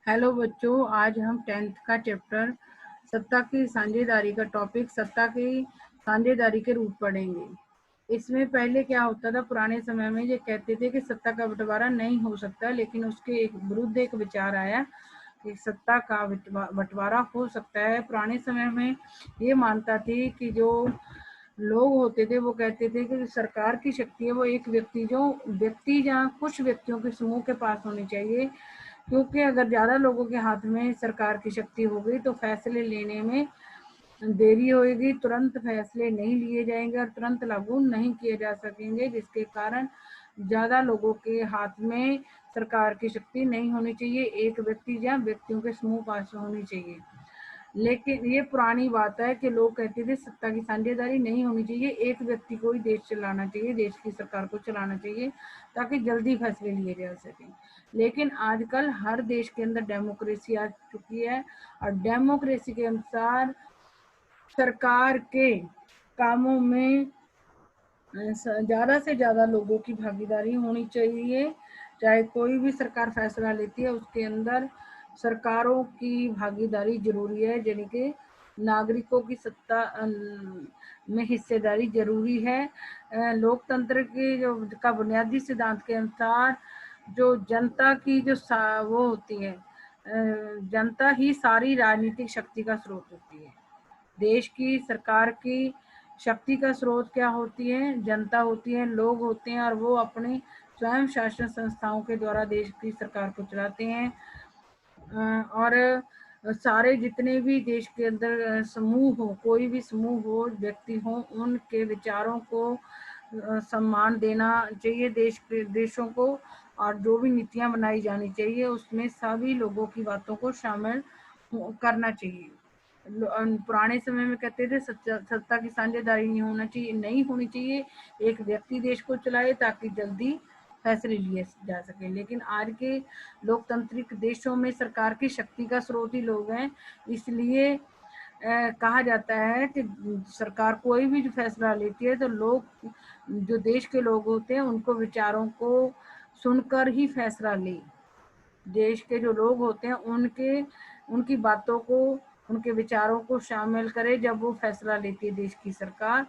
Hello बच्चों, आज हम 10th का चैप्टर सत्ता की साझेदारी का टॉपिक सत्ता की साझेदारी के रूप पढ़ेंगे। इसमें पहले क्या होता था, पुराने समय में ये कहते थे कि सत्ता का बंटवारा नहीं हो सकता, लेकिन उसके विरुद्ध एक विचार आया कि सत्ता का बंटवारा हो सकता है। पुराने समय में ये मानता थी कि जो लोग होते थे वो कहते थे कि सरकार की शक्ति है वो एक व्यक्ति जहाँ कुछ व्यक्तियों के समूह के पास होनी चाहिए, क्योंकि अगर ज्यादा लोगों के हाथ में सरकार की शक्ति हो गई तो फैसले लेने में देरी होगी, तुरंत फैसले नहीं लिए जाएंगे और तुरंत लागू नहीं किए जा सकेंगे, जिसके कारण ज्यादा लोगों के हाथ में सरकार की शक्ति नहीं होनी चाहिए, एक व्यक्ति या व्यक्तियों के समूह पास होनी चाहिए। लेकिन ये पुरानी बात है कि लोग कहते थे सत्ता की साझेदारी नहीं होनी चाहिए, एक व्यक्ति को ही देश चलाना चाहिए, देश की सरकार को चलाना चाहिए ताकि जल्दी फैसले लिए जा सकें। लेकिन आजकल हर देश के अंदर डेमोक्रेसी आ चुकी है और डेमोक्रेसी के अनुसार सरकार के कामों में ज्यादा से ज्यादा लोगों की भागीदारी होनी चाहिए। चाहे कोई भी सरकार फैसला लेती है उसके अंदर सरकारों की भागीदारी जरूरी है, यानी कि नागरिकों की सत्ता में हिस्सेदारी जरूरी है। लोकतंत्र के जो का बुनियादी सिद्धांत के अनुसार जो जनता की वो होती है, जनता ही सारी राजनीतिक शक्ति का स्रोत होती है। देश की सरकार की शक्ति का स्रोत क्या होती है? जनता होती है, लोग होते हैं और वो अपने स्वयं शासन संस्थाओं के द्वारा देश की सरकार को चलाते हैं। और सारे जितने भी देश के अंदर समूह हो, कोई भी समूह हो, व्यक्ति हो, उनके विचारों को सम्मान देना चाहिए देशों को, और जो भी नीतियां बनाई जानी चाहिए उसमें सभी लोगों की बातों को शामिल करना चाहिए। पुराने समय में कहते थे सत्ता की साझेदारी नहीं होनी चाहिए, एक व्यक्ति देश को चलाए ताकि जल्दी फैसले लिए जा सके। लेकिन आज के लोकतांत्रिक देशों में सरकार की शक्ति का स्रोत ही लोग हैं, इसलिए कहा जाता है कि सरकार कोई भी जो फैसला लेती है तो लोग, जो देश के लोग होते हैं, उनको विचारों को सुनकर ही फैसला ले। देश के जो लोग होते हैं उनकी बातों को, उनके विचारों को शामिल करे जब वो फैसला लेती है देश की सरकार।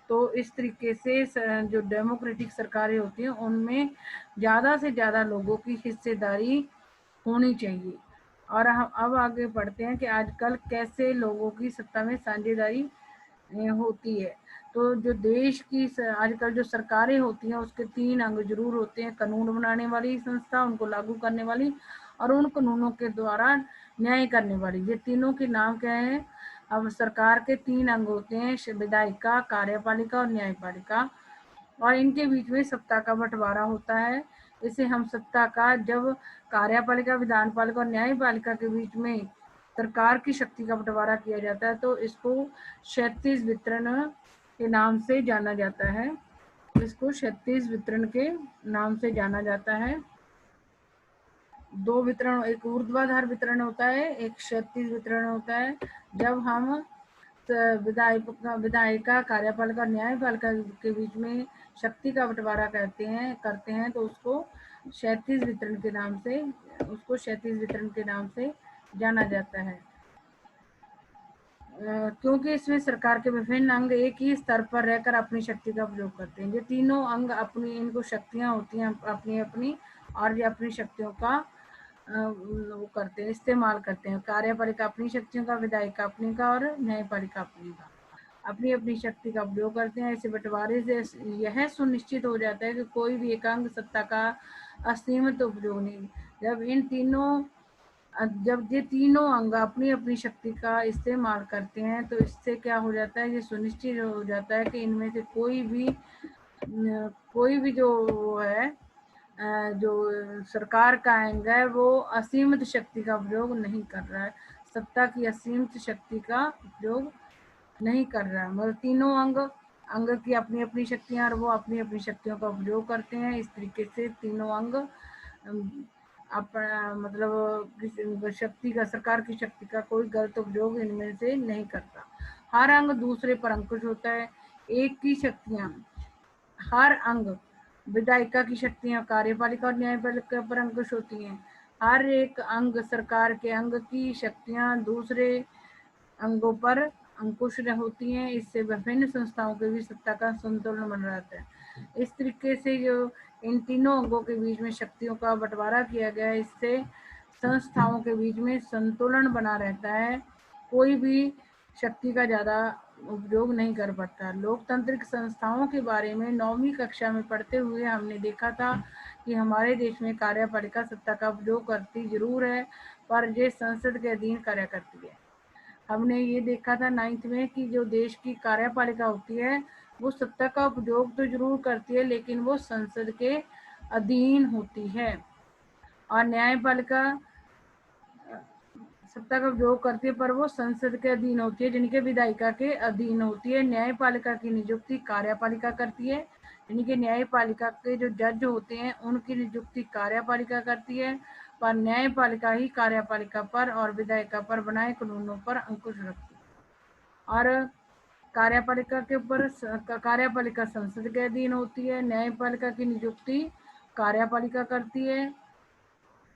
तो इस तरीके से जो डेमोक्रेटिक सरकारें होती हैं उनमें ज़्यादा से ज़्यादा लोगों की हिस्सेदारी होनी चाहिए। और हम अब आगे बढ़ते हैं कि आजकल कैसे लोगों की सत्ता में साझेदारी होती है। तो जो देश की आजकल जो सरकारें होती हैं उसके 3 अंग जरूर होते हैं: कानून बनाने वाली संस्था, उनको लागू करने वाली, और उन कानूनों के द्वारा न्याय करने वाली। ये तीनों के नाम क्या है? अब सरकार के 3 अंग होते हैं: विधायिका, कार्यपालिका और न्यायपालिका, और इनके बीच में सत्ता का बंटवारा होता है। इसे हम सत्ता का, जब कार्यपालिका, विधानपालिका और न्यायपालिका के बीच में सरकार की शक्ति का बंटवारा किया जाता है तो इसको क्षैतिज वितरण के नाम से जाना जाता है। इसको क्षैतिज वितरण के नाम से जाना जाता है। 2 वितरण, एक ऊर्ध्वाधर वितरण होता है, एक क्षैतिज वितरण होता है। जब हम विधायिका, कार्यपालिका और न्यायपालिका के बीच में शक्ति का बंटवारा करते हैं तो उसको क्षैतिज वितरण के नाम से जाना जाता है। क्योंकि इसमें सरकार के विभिन्न अंग एक ही स्तर पर रहकर अपनी शक्ति का प्रयोग करते हैं। ये तीनों अंग इनको शक्तियां होती हैं अपनी अपनी, और ये अपनी शक्तियों का वो करते हैं, इस्तेमाल करते हैं। कार्यपालिका अपनी शक्तियों का, विधायिका अपनी का और न्यायपालिका अपनी का, अपनी अपनी शक्ति का प्रयोग करते हैं। ऐसे बंटवारे से यह सुनिश्चित हो जाता है कि कोई भी एक अंग सत्ता का असीमित उपयोग नहीं। जब ये तीनों अंग अपनी अपनी शक्ति का इस्तेमाल करते हैं तो इससे क्या हो जाता है, ये सुनिश्चित हो जाता है कि इनमें से कोई भी जो है, जो सरकार का अंग है वो असीमित शक्ति का प्रयोग नहीं कर रहा है, सत्ता की असीमित शक्ति का प्रयोग नहीं कर रहा है। मतलब तीनों अंग की अपनी अपनी शक्तियां और वो अपनी अपनी शक्तियों का प्रयोग करते हैं। इस तरीके से तीनों अंग अपना मतलब सरकार की शक्ति का कोई गलत उपयोग इनमें से नहीं करता। हर अंग दूसरे पर अंकुश होता है। एक की शक्तियां, हर अंग, विधायिका की शक्तियां कार्यपालिका और न्यायपालिका पर अंकुश होती हैं, हर एक अंग सरकार के अंग की शक्तियां दूसरे अंगों पर अंकुश होती हैं। इससे विभिन्न संस्थाओं के बीच सत्ता का संतुलन बना रहता है। इस तरीके से जो इन तीनों अंगों के बीच में शक्तियों का बंटवारा किया गया है, इससे संस्थाओं के बीच में संतुलन बना रहता है। कोई भी शक्ति का ज्यादा उपयोग नहीं कर पाता। लोकतांत्रिक संस्थाओं के बारे में 9वीं कक्षा में पढ़ते हुए हमने देखा था कि हमारे देश में कार्यपालिका सत्ता का उपयोग करती जरूर है, पर ये संसद के अधीन कार्य करती है। हमने ये देखा था 9th में कि जो देश की कार्यपालिका होती है वो सत्ता का उपयोग तो जरूर करती है, लेकिन वो संसद के अधीन होती है। और न्यायपालिका सत्ता का उपयोग करती है, पर वो संसद के अधीन होती है, जिनके विधायिका के अधीन होती है। न्यायपालिका की नियुक्ति कार्यपालिका करती है, जिनके न्यायपालिका के जो जज होते हैं उनकी नियुक्ति कार्यपालिका करती है, पर न्यायपालिका ही कार्यपालिका पर और विधायिका पर बनाए कानूनों पर अंकुश रखती है। और कार्यपालिका के ऊपर कार्यपालिका संसद के अधीन होती है। न्यायपालिका की नियुक्ति कार्यपालिका करती है,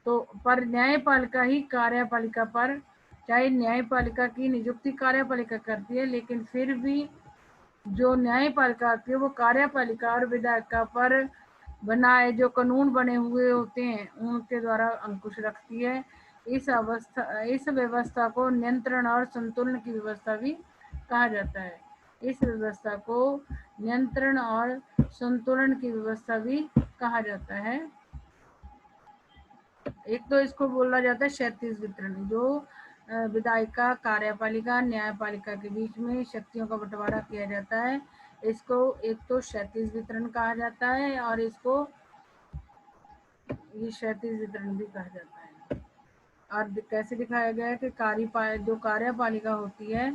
तो पर न्यायपालिका ही कार्यपालिका पर, चाहे न्यायपालिका की नियुक्ति कार्यपालिका करती है, लेकिन फिर भी जो न्यायपालिका आती है वो कार्यपालिका और विधायिका पर बनाए जो कानून बने हुए होते हैं उनके द्वारा अंकुश रखती है। इस व्यवस्था को नियंत्रण और संतुलन की व्यवस्था भी कहा जाता है। इस व्यवस्था को नियंत्रण और संतुलन की व्यवस्था भी कहा जाता है। एक तो इसको बोला जाता है क्षैतिज वितरण, जो विधायिका कार्यपालिका न्यायपालिका के बीच में शक्तियों का बंटवारा किया जाता है। इसको एक तो क्षैतिज वितरण कहा जाता है और इसको ये क्षैतिज वितरण भी कहा जाता है। और कैसे दिखाया गया है कि जो कार्यपालिका होती है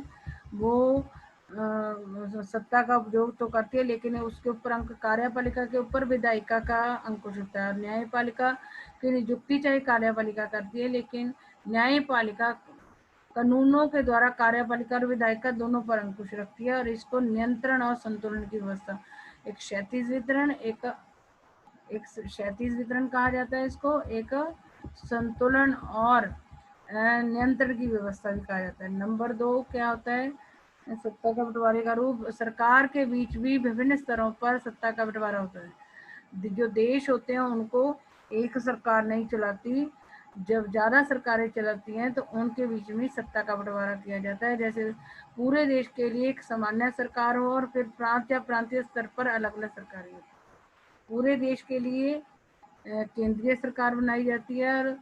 वो सत्ता का उपयोग तो करती है, लेकिन उसके ऊपर अंक कार्यपालिका के ऊपर विधायिका का अंकुश होता है। और न्यायपालिका की नियुक्ति चाहे कार्यपालिका करती है, लेकिन न्यायपालिका कानूनों के द्वारा कार्यपालिका और विधायिका दोनों पर अंकुश रखती है। और इसको नियंत्रण और संतुलन की व्यवस्था, एक क्षैतिज वितरण एक क्षैतिज वितरण कहा जाता है इसको, एक संतुलन और नियंत्रण की व्यवस्था भी कहा जाता है। नंबर 2 क्या होता है, सत्ता का बंटवारे का रूप। सरकार के बीच भी विभिन्न स्तरों पर सत्ता का बंटवारा होता है। जो देश होते हैं उनको एक सरकार नहीं चलाती, जब ज्यादा सरकारें चलाती हैं तो उनके बीच में सत्ता का बंटवारा किया जाता है। जैसे पूरे देश के लिए एक सामान्य सरकार हो और फिर प्रांत या प्रांतीय स्तर पर अलग अलग सरकारें होती हैं। पूरे देश के लिए केंद्रीय सरकार बनाई जाती है और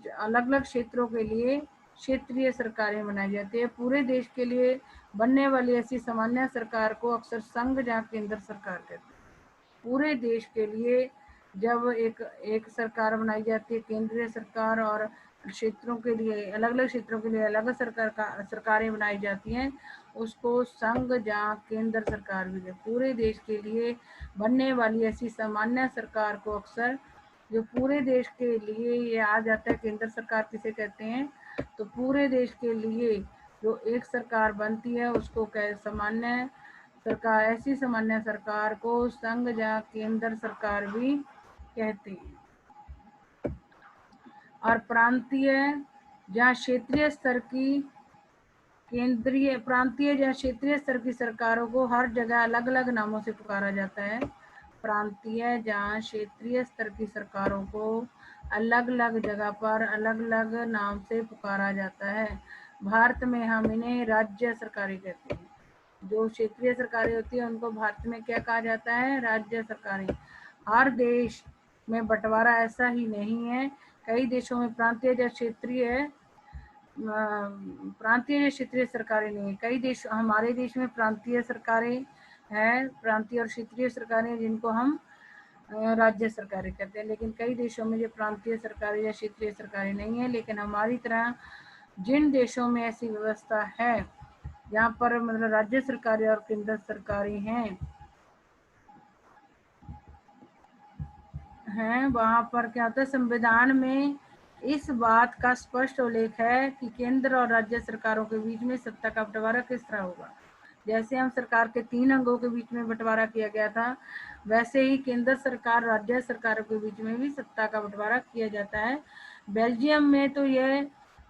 अलग अलग क्षेत्रों के लिए क्षेत्रीय सरकारें बनाई जाती है। पूरे देश के लिए बनने वाली ऐसी सामान्य सरकार को अक्सर संघ या केंद्र सरकार कहते हैं। पूरे देश के लिए जब एक सरकार बनाई जाती है केंद्रीय सरकार, और क्षेत्रों के लिए अलग अलग क्षेत्रों के लिए अलग सरकारें बनाई जाती हैं, उसको संघ या केंद्र सरकार भी है। पूरे देश के लिए बनने वाली ऐसी सामान्य सरकार को अक्सर, जो पूरे देश के लिए ये आ जाता है केंद्र सरकार किसे कहते हैं, तो पूरे देश के लिए जो एक सरकार बनती है उसको सामान्य सरकार, ऐसी सामान्य सरकार को संघ या केंद्र सरकार भी कहते हैं। और प्रांतीय या क्षेत्रीय स्तर की प्रांतीय या क्षेत्रीय स्तर की सरकारों को हर जगह अलग अलग नामों से पुकारा जाता है। प्रांतीय या क्षेत्रीय स्तर की सरकारों को अलग अलग जगह पर अलग अलग नाम से पुकारा जाता है। भारत में हम इन्हें राज्य सरकारें कहते हैं। जो क्षेत्रीय सरकारें होती है उनको भारत में क्या कहा जाता है, राज्य सरकारें। हर देश में बंटवारा ऐसा ही नहीं है, कई देशों में प्रांतीय या क्षेत्रीय सरकारें नहीं है। कई देश, हमारे देश में प्रांतीय सरकारें हैं, प्रांतीय और क्षेत्रीय सरकारें जिनको हम राज्य सरकारें कहते हैं। लेकिन कई देशों में जो प्रांतीय सरकारें या क्षेत्रीय सरकारें नहीं है, लेकिन हमारी तरह जिन देशों में ऐसी व्यवस्था है जहाँ पर मतलब राज्य सरकारें और केंद्र सरकारें हैं वहाँ पर क्या होता है, संविधान में इस बात का स्पष्ट उल्लेख है कि केंद्र और राज्य सरकारों के बीच में सत्ता का बंटवारा किस तरह होगा। जैसे हम सरकार के 3 अंगों के बीच में बंटवारा किया गया था, वैसे ही केंद्र सरकार राज्य सरकारों के बीच में भी सत्ता का बंटवारा किया जाता है। बेल्जियम में तो यह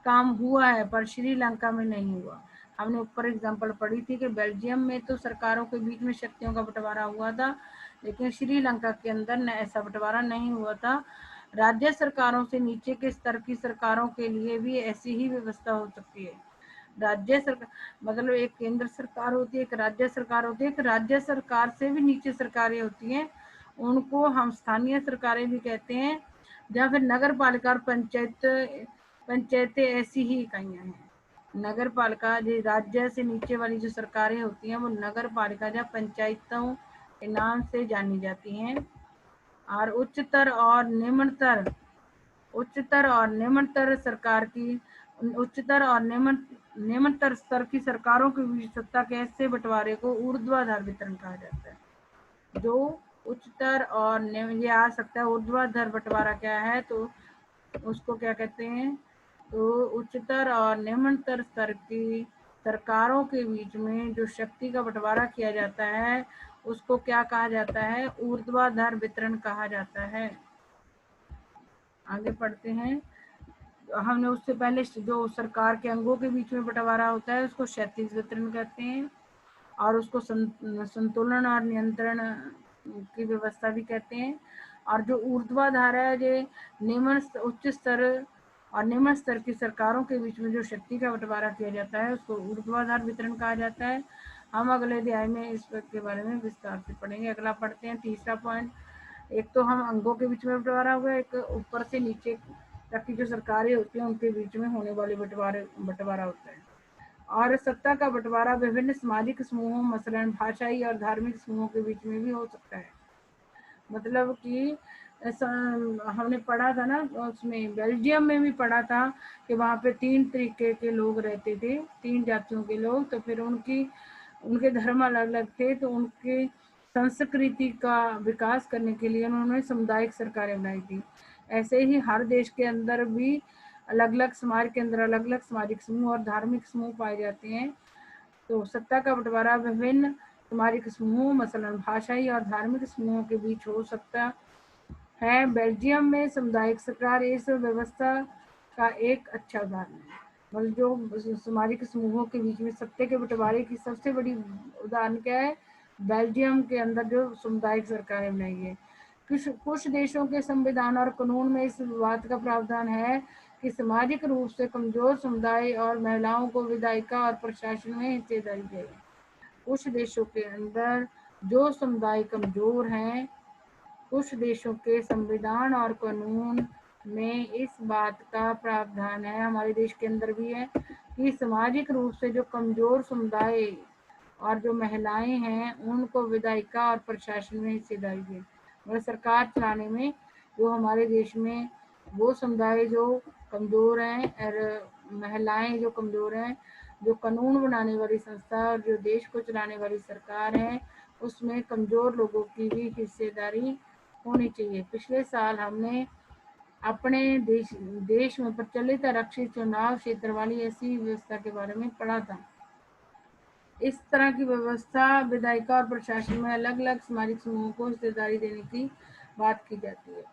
काम हुआ है पर श्रीलंका में नहीं हुआ। हमने ऊपर एग्जांपल पढ़ी थी कि बेल्जियम में तो सरकारों के बीच में शक्तियों का बंटवारा हुआ था, लेकिन श्रीलंका के अंदर ऐसा बंटवारा नहीं हुआ था। राज्य सरकारों से नीचे के स्तर की सरकारों के लिए भी ऐसी ही व्यवस्था हो सकती है। राज्य सरकार मतलब एक केंद्र सरकार होती है, एक राज्य सरकार होती है, एक राज्य सरकार से भी नीचे सरकारें होती हैं, उनको हम स्थानीय सरकारें भी कहते हैं, या फिर नगर पालिका और पंचायतें ऐसी ही इकाइयां हैं। नगर पालिका जो राज्य से नीचे वाली जो सरकारें होती हैं वो नगर पालिका या पंचायतों के नाम से जानी जाती हैं। और उच्चतर और निम्नतर सरकार की उच्चतर और निम्नतर स्तर की सरकारों के बीच सत्ता के ऐसे बंटवारे को ऊर्ध्वाधर वितरण कहा जाता है। जो उच्चतर और ये आ सकता है ऊर्ध्वाधर बंटवारा क्या है, तो उसको क्या कहते हैं, तो उच्चतर और निम्नतर स्तर की सरकारों के बीच में जो शक्ति का बंटवारा किया जाता है उसको क्या कहा जाता है, ऊर्ध्वाधर वितरण कहा जाता है। आगे पढ़ते हैं। हमने उससे पहले जो सरकार के अंगों के बीच में बंटवारा होता है उसको क्षैतिज वितरण कहते हैं, और उसको संतुलन और नियंत्रण की व्यवस्था भी कहते हैं। और जो ऊर्ध्वाधर है, जो उच्च स्तर और निम्न स्तर की सरकारों के बीच में जो शक्ति का बंटवारा किया जाता है उसको ऊर्ध्वाधर वितरण कहा जाता है। हम अगले अध्याय में इस के बारे में विस्तार से पढ़ेंगे। अगला पढ़ते हैं, तीसरा पॉइंट। एक तो हम अंगों के बीच में बंटवारा हुआ, एक ऊपर से नीचे तक की जो सरकारें होती हैं उनके बीच में होने वाले बंटवारा होता है। और सत्ता का बंटवारा विभिन्न सामाजिक समूहों मसलन भाषाई और धार्मिक समूहों के बीच में भी हो सकता है। मतलब कि ऐसा हमने पढ़ा था ना, उसमें बेल्जियम में भी पढ़ा था कि वहाँ पे 3 तरीके के लोग रहते थे, 3 जातियों के लोग, तो फिर उनके धर्म अलग अलग थे, तो उनके संस्कृति का विकास करने के लिए उन्होंने सामुदायिक सरकारें बनाई थी। ऐसे ही हर देश के अंदर भी अलग अलग समाज के अंदर अलग अलग सामाजिक समूह और धार्मिक समूह पाए जाते हैं। तो सत्ता का बंटवारा विभिन्न सामाजिक समूहों मसलन भाषाई और धार्मिक समूहों के बीच हो सकता है। बेल्जियम में सामुदायिक सरकार इस व्यवस्था का एक अच्छा उदाहरण है। मतलब जो सामाजिक समूहों के बीच में सत्ता के बंटवारे की सबसे बड़ी उदाहरण क्या है, बेल्जियम के अंदर जो सामुदायिक सरकारें बनाई है। कुछ देशों के संविधान और कानून में इस बात का प्रावधान है कि सामाजिक रूप से कमजोर समुदाय और महिलाओं को विधायिका और प्रशासन में हिस्सेदारी दी है। कुछ देशों के अंदर जो समुदाय कमजोर हैं, कुछ देशों के संविधान और कानून में इस बात का प्रावधान है, हमारे देश के अंदर भी है, कि सामाजिक रूप से जो कमजोर समुदाय और जो महिलाएं हैं उनको विधायिका और प्रशासन में हिस्सेदारी दी। मतलब सरकार चलाने में जो हमारे देश में वो समुदाय जो कमजोर हैं और महिलाएं जो कमजोर हैं, जो कानून बनाने वाली संस्था और जो देश को चलाने वाली सरकार है उसमें कमजोर लोगों की भी हिस्सेदारी होनी चाहिए। पिछले साल हमने अपने देश में प्रचलित आरक्षित चुनाव क्षेत्र वाली ऐसी व्यवस्था के बारे में पढ़ा था। इस तरह की व्यवस्था विधायिका और प्रशासन में अलग अलग सामाजिक समूहों को हिस्सेदारी देने की बात की जाती है।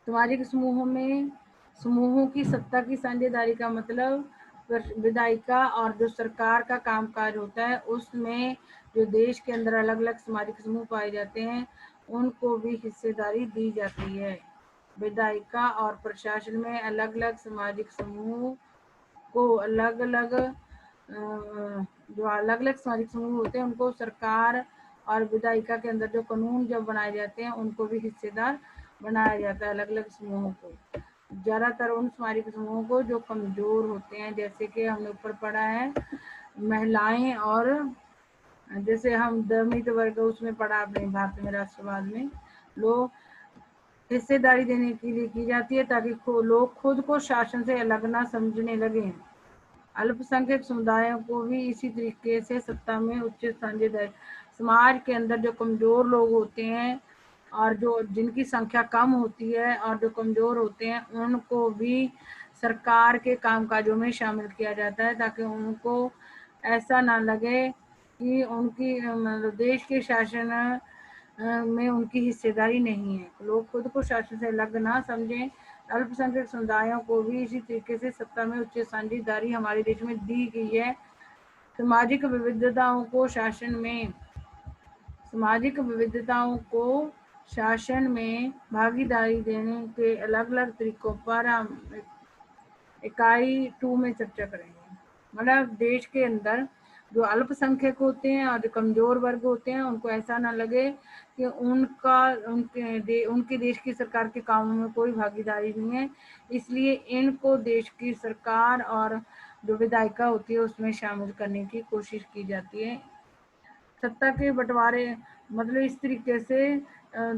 सामाजिक समूहों की सत्ता की साझेदारी का मतलब विधायिका और जो सरकार का कामकाज होता है उसमें जो देश के अंदर अलग अलग सामाजिक समूह पाए जाते हैं उनको भी हिस्सेदारी दी जाती है। विधायिका और प्रशासन में अलग अलग सामाजिक समूह को जो अलग अलग सामाजिक समूह होते हैं उनको सरकार और विधायिका के अंदर जो कानून जब बनाए जाते हैं उनको भी हिस्सेदार बनाया जाता है। अलग अलग समूहों को, ज्यादातर उन सामाजिक समूहों को जो कमजोर होते हैं, जैसे कि हमने ऊपर पढ़ा है महिलाएं, और जैसे हम दलित वर्ग उसमें पढ़ा अपने भारत में राष्ट्रवाद में लोग हिस्सेदारी देने के लिए की जाती है ताकि लोग खुद को शासन से अलग ना समझने लगे। अल्पसंख्यक समुदायों को भी इसी तरीके से सत्ता में उच्च साझेदारी, समाज के अंदर जो कमजोर लोग होते हैं और जो जिनकी संख्या कम होती है और जो कमजोर होते हैं उनको भी सरकार के कामकाजों में शामिल किया जाता है ताकि उनको ऐसा ना लगे कि उनकी मतलब देश के शासन में उनकी हिस्सेदारी नहीं है। लोग खुद को शासन से अलग ना समझें अल्पसंख्यक समुदायों को भी इसी तरीके से सत्ता में उच्च साझेदारी हमारे देश में दी गई है। सामाजिक विविधताओं को शासन में भागीदारी देने के अलग अलग तरीकों पर हम इकाई 2 में चर्चा करेंगे। मतलब देश के अंदर जो अल्पसंख्यक होते हैं और जो कमजोर वर्ग होते हैं, उनको ऐसा ना लगे कि उनके देश की सरकार के कामों में कोई भागीदारी नहीं है, इसलिए इनको देश की सरकार और जो विधायिका होती है उसमें शामिल करने की कोशिश की जाती है। सत्ता के बंटवारे मतलब इस तरीके से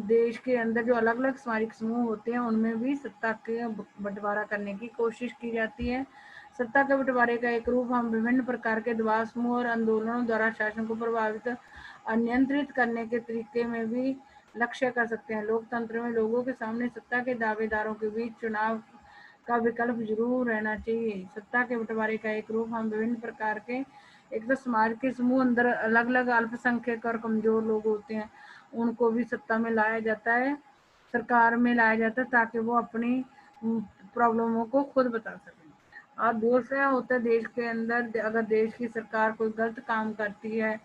देश के अंदर जो अलग अलग सामाजिक समूह होते हैं उनमें भी सत्ता के बंटवारा करने की कोशिश की जाती है। सत्ता के बंटवारे का एक रूप हम विभिन्न प्रकार के दबाव समूह और आंदोलनों द्वारा शासन को प्रभावित और नियंत्रित करने के तरीके में भी लक्ष्य कर सकते हैं। लोकतंत्र में लोगों के सामने सत्ता के दावेदारों के बीच चुनाव का विकल्प जरूर रहना चाहिए। सत्ता के बंटवारे का एक रूप हम विभिन्न प्रकार के एक तो समाज के समूह अंदर अलग अलग अल्पसंख्यक और कमजोर लोग होते हैं, उनको भी सत्ता में लाया जाता है, सरकार में लाया जाता है, ताकि वो अपनी प्रॉब्लमों को खुद बता सकें। और दूसरा होता है देश के अंदर अगर देश की सरकार कोई गलत काम करती है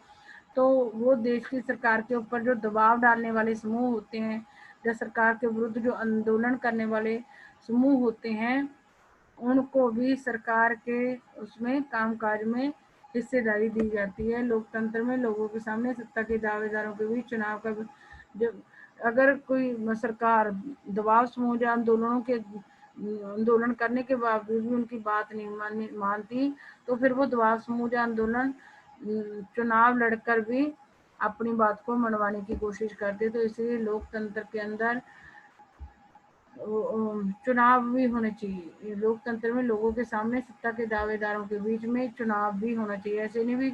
तो वो देश की सरकार के ऊपर जो दबाव डालने वाले समूह होते हैं, जो सरकार के विरुद्ध जो आंदोलन करने वाले समूह होते हैं, उनको भी सरकार के उसमें कामकाज में हिस्सेदारी दी जाती है। लोकतंत्र में लोगों के सामने सत्ता के दावेदारों के बीच चुनाव का जब अगर कोई सरकार दबाव समूह या आंदोलन करने के बावजूद भी उनकी बात नहीं मानती, तो फिर वो दबाव समूह या आंदोलन चुनाव लड़कर भी अपनी बात को मनवाने की कोशिश करते। तो इसलिए लोकतंत्र के अंदर चुनाव भी होने चाहिए। लोकतंत्र में लोगों के सामने सत्ता के दावेदारों के बीच में चुनाव भी होना चाहिए। ऐसे नहीं भी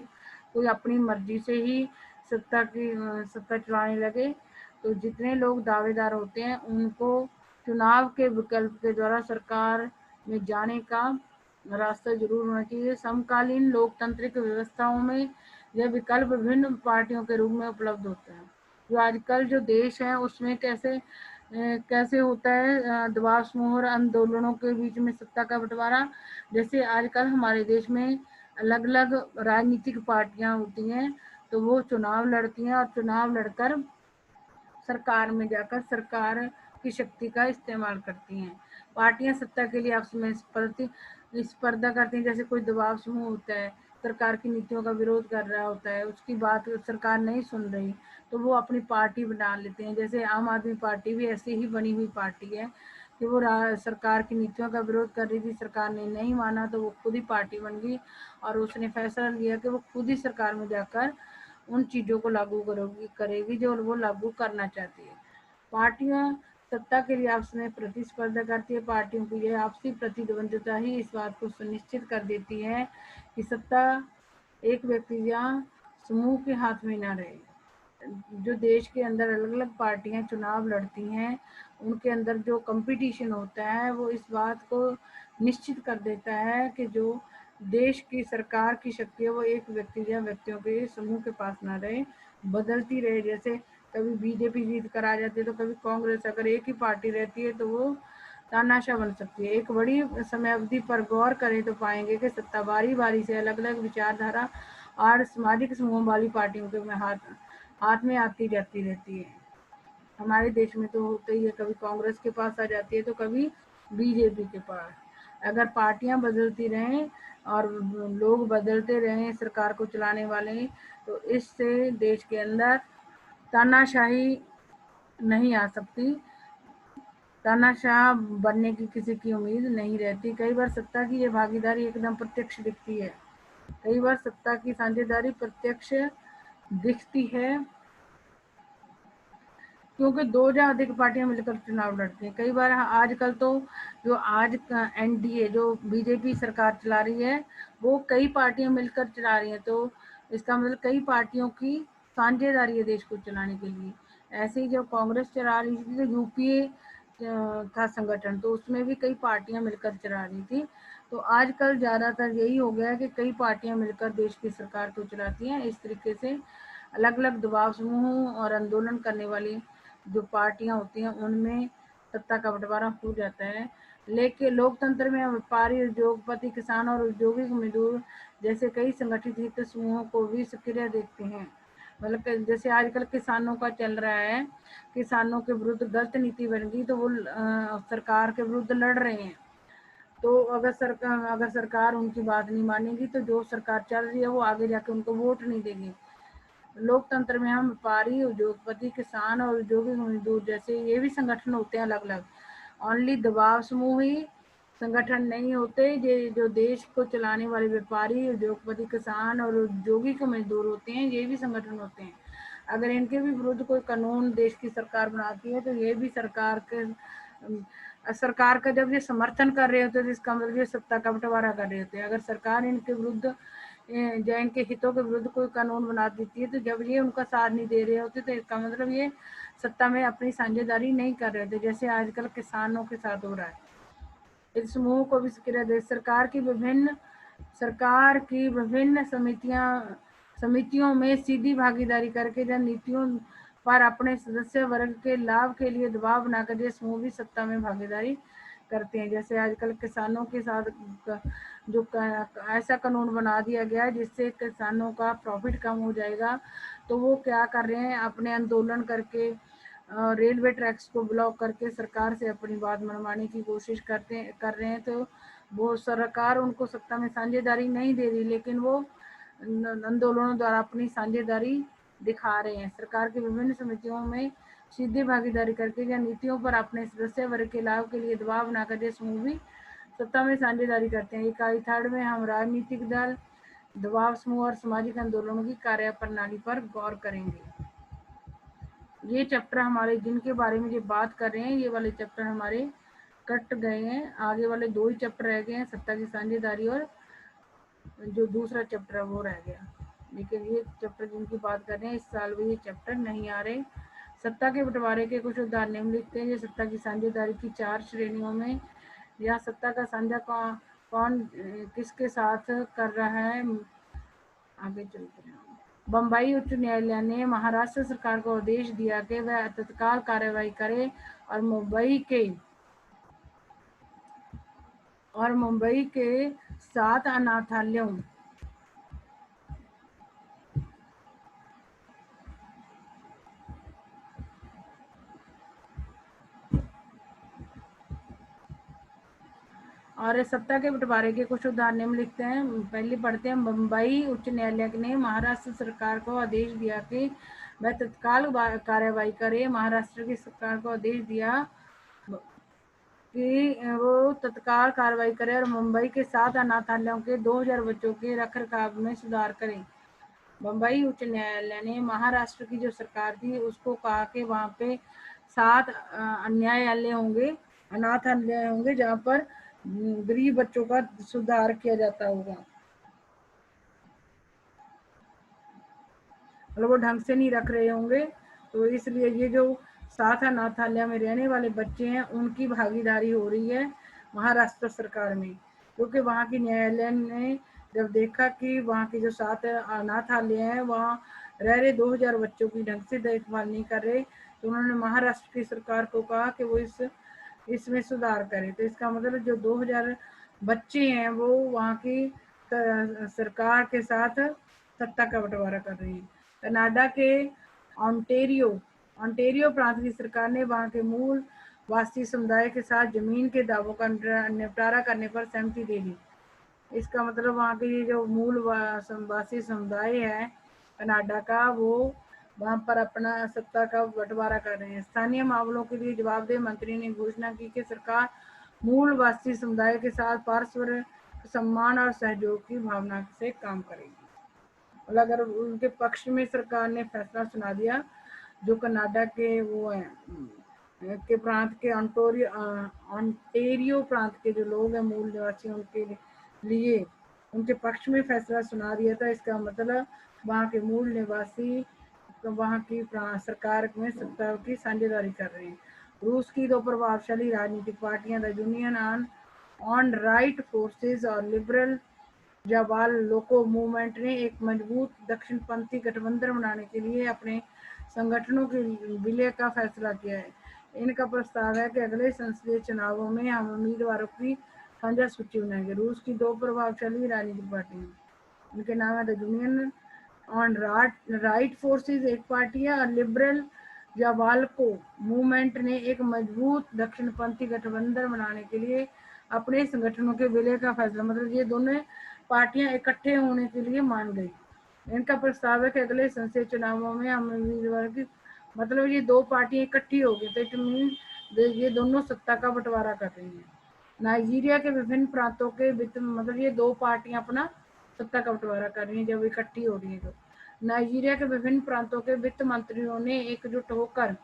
कोई अपनी मर्जी से ही सत्ता चलाने लगे। तो जितने लोग दावेदार होते हैं उनको चुनाव के विकल्प के द्वारा सरकार में जाने का रास्ता जरूर होना चाहिए। समकालीन लोकतांत्रिक व्यवस्थाओं में यह विकल्प विभिन्न पार्टियों के रूप में उपलब्ध होते हैं। जो आजकल जो देश है उसमें कैसे होता है दबाव समूह और आंदोलनों के बीच में सत्ता का बंटवारा। जैसे आजकल हमारे देश में अलग अलग राजनीतिक पार्टियां होती हैं, तो वो चुनाव लड़ती हैं और चुनाव लड़कर सरकार में जाकर सरकार की शक्ति का इस्तेमाल करती हैं। पार्टियां सत्ता के लिए आपस में स्पर्धा करती हैं। जैसे कोई दबाव समूह होता है, सरकार की नीतियों का विरोध कर रहा होता है, उसकी बात सरकार नहीं सुन रही, तो वो अपनी पार्टी बना लेते हैं। जैसे आम आदमी पार्टी भी ऐसे ही बनी हुई पार्टी है कि वो सरकार की नीतियों का विरोध कर रही थी, सरकार ने नहीं माना तो वो खुद ही पार्टी बन गई और उसने फैसला लिया कि वो खुद ही सरकार में जाकर उन चीज़ों को लागू करेगी जो वो लागू करना चाहती है। पार्टियां सत्ता के लिए आपस में प्रतिस्पर्धा करती है। पार्टियों की यह आपसी प्रतिद्वंद्विता ही इस बात को सुनिश्चित कर देती है कि सत्ता एक व्यक्ति या समूह के हाथ में न रहे। जो देश के अंदर अलग अलग पार्टियां चुनाव लड़ती हैं, उनके अंदर जो कंपटीशन होता है वो इस बात को निश्चित कर देता है कि जो देश की सरकार की शक्ति है वो एक व्यक्ति या व्यक्तियों के समूह के पास ना रहे, बदलती रहे। जैसे कभी बीजेपी जीत कर आ जाती है तो कभी कांग्रेस, अगर एक ही पार्टी रहती है तो वो तानाशाह बन सकती है। एक बड़ी समय अवधि पर गौर करें तो पाएंगे कि सत्ता बारी बारी से अलग अलग विचारधारा और सामाजिक समूह वाली पार्टियों के हाथ में आती जाती रहती है। हमारे देश में तो होता ही है, कभी कांग्रेस के पास आ जाती है तो कभी बीजेपी के पास। अगर पार्टियां बदलती रहें और लोग बदलते रहें सरकार को चलाने वाले, तो इससे देश के अंदर तानाशाही नहीं आ सकती। तानाशाह बनने की किसी की उम्मीद नहीं रहती। कई बार सत्ता की ये भागीदारी एकदम प्रत्यक्ष दिखती है, कई बार सत्ता की साझेदारी प्रत्यक्ष दिखती है क्योंकि दो या अधिक पार्टियां मिलकर चुनाव लड़ती हैं। कई बार आजकल तो जो आज का एनडीए जो बीजेपी सरकार चला रही है वो कई पार्टियां मिलकर चला रही हैं, तो इसका मतलब कई पार्टियों की साझेदारी है देश को चलाने के लिए। ऐसे ही जब कांग्रेस चला रही थी तो यूपीए था संगठन, तो उसमें भी कई पार्टियां मिलकर चला रही थी। तो आजकल ज़्यादातर यही हो गया है कि कई पार्टियां मिलकर देश की सरकार को चलाती हैं। इस तरीके से अलग अलग दबाव समूह और आंदोलन करने वाली जो पार्टियां होती हैं उनमें सत्ता का बंटवारा हो जाता है। लेकिन लोकतंत्र में व्यापारी, उद्योगपति, किसान और औद्योगिक मजदूर जैसे कई संगठित हित समूहों को भी सक्रिय देखते हैं। मतलब जैसे आजकल किसानों का चल रहा है, किसानों के विरुद्ध गलत नीति बन गई तो वो सरकार के विरुद्ध लड़ रहे हैं। तो अगर सरकार उनकी बात नहीं मानेगी तो जो सरकार चल रही है वो आगे जाके उनको वोट नहीं देगी। लोकतंत्र में हम व्यापारी, उद्योगपति, किसान और औद्योगिक मजदूर जैसे ये भी संगठन होते हैं अलग अलग। ओनली दबाव समूह ही संगठन नहीं होते। जो देश को चलाने वाले व्यापारी, उद्योगपति, किसान और औद्योगिक मजदूर होते हैं, ये भी संगठन होते हैं। अगर इनके भी विरुद्ध कोई कानून देश की सरकार बनाती है तो ये भी सरकार का जब ये समर्थन कर रहे होते हैं तो इसका मतलब ये सत्ता का बंटवारा कर रहे होते हैं। अगर सरकार इनके विरुद्ध या इनके हितों के विरुद्ध कोई कानून बना देती है तो जब ये उनका साथ नहीं दे रहे होते तो इसका मतलब ये सत्ता में अपनी साझेदारी नहीं कर रहे थे, जैसे आजकल किसानों के साथ हो रहा है। इस समूह को भी सक्रिय दे सरकार की विभिन्न समितियों में सीधी भागीदारी करके जन नीतियों पर अपने सदस्य वर्ग के लाभ के लिए दबाव बनाकर ये समूह भी सत्ता में भागीदारी करते हैं। जैसे आजकल किसानों के साथ जो ऐसा कानून बना दिया गया है जिससे किसानों का प्रॉफिट कम हो जाएगा, तो वो क्या कर रहे हैं, अपने आंदोलन करके रेलवे ट्रैक्स को ब्लॉक करके सरकार से अपनी बात मनवाने की कोशिश कर रहे हैं। तो वो सरकार उनको सत्ता में साझेदारी नहीं दे रही, लेकिन वो आंदोलनों द्वारा अपनी साझेदारी दिखा रहे हैं। सरकार की विभिन्न समितियों में सीधी भागीदारी करके या नीतियों पर अपने सदस्य वर्ग के लाभ के लिए दबाव बनाकर ये समूह भी सत्ता में साझेदारी करते हैं। इकाई 3 में हम राजनीतिक दल, दबाव समूह और सामाजिक आंदोलनों की कार्य प्रणाली पर गौर करेंगे। ये चैप्टर हमारे जिनके बारे में ये बात कर रहे हैं, ये वाले चैप्टर हमारे कट गए हैं। आगे वाले 2 ही चैप्टर रह गए हैं, सत्ता की साझेदारी और जो दूसरा चैप्टर है वो रह गया। लेकिन ये चैप्टर जिनकी बात कर रहे हैं इस साल भी ये चैप्टर नहीं आ रहे। सत्ता के बंटवारे के कुछ उदाहरण निम्नलिखित हैं। ये सत्ता की साझेदारी की 4 श्रेणियों में या सत्ता का साझा कौन किसके साथ कर रहा है। आगे चलते हैं। बम्बई उच्च न्यायालय ने महाराष्ट्र सरकार को आदेश दिया कि वह तत्काल कार्रवाई करे और मुंबई के 7 अनाथालयों और सत्ता के बंटवारे के कुछ उदाहरण निम्नलिखित हैं। पहले पढ़ते हैं। बम्बई उच्च न्यायालय ने महाराष्ट्र सरकार को आदेश दिया कि वह तत्काल कार्रवाई करे। महाराष्ट्र की सरकार को आदेश दिया कि वो तत्काल कार्रवाई करे और मुंबई के 7 अनाथालयों के 2000 बच्चों के रखरखाव में सुधार करे। बम्बई उच्च न्यायालय ने महाराष्ट्र की जो सरकार थी उसको कहा कि वहाँ पे 7 न्यायालय होंगे, अनाथालय होंगे, जहाँ पर गरीब बच्चों का सुधार किया जाता होगा। मतलब वो ढंग से नहीं रख रहे होंगे, तो इसलिए ये जो 7 अनाथालय में रहने वाले बच्चे हैं उनकी भागीदारी हो रही है महाराष्ट्र सरकार में, क्योंकि वहाँ की न्यायालय ने जब देखा कि वहाँ के जो 7 अनाथालय हैं वहाँ रह रहे 2000 बच्चों की ढंग से देखभाल नहीं कर रहे, तो उन्होंने महाराष्ट्र की सरकार को कहा कि वो इसमें सुधार करे। तो इसका मतलब जो 2000 बच्चे हैं वो वहाँ की सरकार के साथ सत्ता का बंटवारा कर रही है। कनाडा के ऑन्टेरियो प्रांत की सरकार ने वहाँ के मूल वासी समुदाय के साथ जमीन के दावों का निपटारा करने पर सहमति दे दी। इसका मतलब वहाँ के जो मूल वासी समुदाय है कनाडा का, वो वहाँ पर अपना सत्ता का बंटवारा कर रहे हैं। स्थानीय मामलों के लिए जवाबदेह मंत्री ने घोषणा की कि सरकार मूल वासी समुदाय के साथ पारस्परिक सम्मान और सहयोग की भावना से काम करेगी। और अगर उनके पक्ष में सरकार ने फैसला सुना दिया, जो कनाडा के वो हैं के प्रांत के ऑन्टेरियो प्रांत के जो लोग हैं मूल निवासी, उनके लिए उनके पक्ष में फैसला सुना दिया था, इसका मतलब वहाँ के मूल निवासी वहाँ की सरकार में सत्ता की साझेदारी कर रहे हैं। रूस की 2 प्रभावशाली राजनीतिक पार्टियां the union on right forces और लिबरल जावाल लोको मूवमेंट ने एक मजबूत दक्षिणपंथी गठबंधन बनाने के लिए अपने संगठनों के विलय का फैसला किया है। इनका प्रस्ताव है कि अगले संसदीय चुनावों में हम उम्मीदवारों की साझा सूची बनाएंगे। रूस की 2 प्रभावशाली राजनीतिक पार्टियां, इनके नाम है the union on right forces एक पार्टी है, और लिबरल जावाल्को मूवमेंट ने एक मजबूत दक्षिणपंथी गठबंधन बनाने के लिए अपने संगठनों के विलय का फैसला, मतलब ये दोनों पार्टियां इकट्ठे होने के लिए मान गई। इनका प्रस्ताव है कि अगले संसदीय चुनावों में हम उम्मीदवार की, मतलब ये 2 पार्टियां इकट्ठी हो गई, तो इट मीन ये दोनों सत्ता का बंटवारा कर रही हैं। नाइजीरिया के विभिन्न प्रांतों के वित्त, मतलब ये 2 पार्टियां अपना सत्ता का बंटवारा कर रही हैं जब इकट्ठी हो रही है। तो नाइजीरिया के विभिन्न प्रांतों के वित्त मंत्रियों ने एकजुट होकर,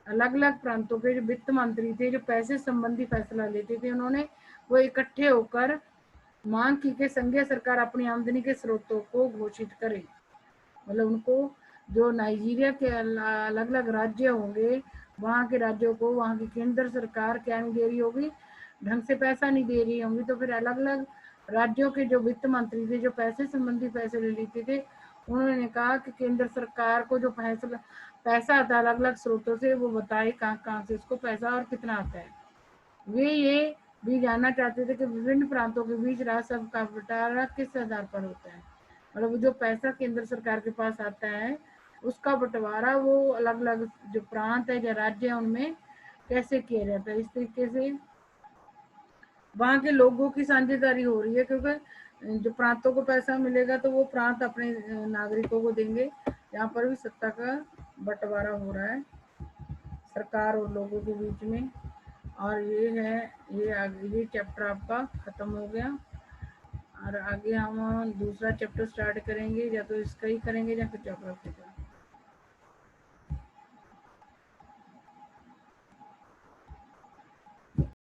अलग अलग प्रांतों के जो वित्त मंत्री थे जो पैसे संबंधी फैसला लेते थे, उन्होंने वो इकट्ठे होकर मांग की कि संघीय सरकार अपनी आमदनी के स्रोतों को घोषित करे। मतलब उनको, जो नाइजीरिया के अलग अलग राज्य होंगे, वहाँ के राज्यों को वहाँ की केंद्र सरकार क्या नहीं दे रही होगी, ढंग से पैसा नहीं दे रही होंगी, तो फिर अलग अलग राज्यों के जो वित्त मंत्री थे जो पैसे संबंधी फैसले लेते थे, उन्होंने कहा कि केंद्र सरकार को जो पैसा आता है अलग अलग स्रोतों से, वो बताए कहाँ कहाँ से उसको पैसा और कितना आता है। वे ये भी जानना चाहते थे कि विभिन्न प्रांतों के बीच राजस्व का बंटवारा किस आधार पर होता है, मतलब जो पैसा केंद्र सरकार के पास आता है उसका बंटवारा वो अलग अलग जो प्रांत है या राज्य है उनमें कैसे किया जाता है। इस तरीके से वहाँ के लोगों की साझेदारी हो रही है, क्योंकि जो प्रांतों को पैसा मिलेगा तो वो प्रांत अपने नागरिकों को देंगे। यहाँ पर भी सत्ता का बंटवारा हो रहा है सरकार और लोगों के बीच में। और ये है, ये चैप्टर आपका खत्म हो गया, और आगे हम दूसरा चैप्टर स्टार्ट करेंगे, या तो इसका ही करेंगे या फिर ज्योग्राफी का।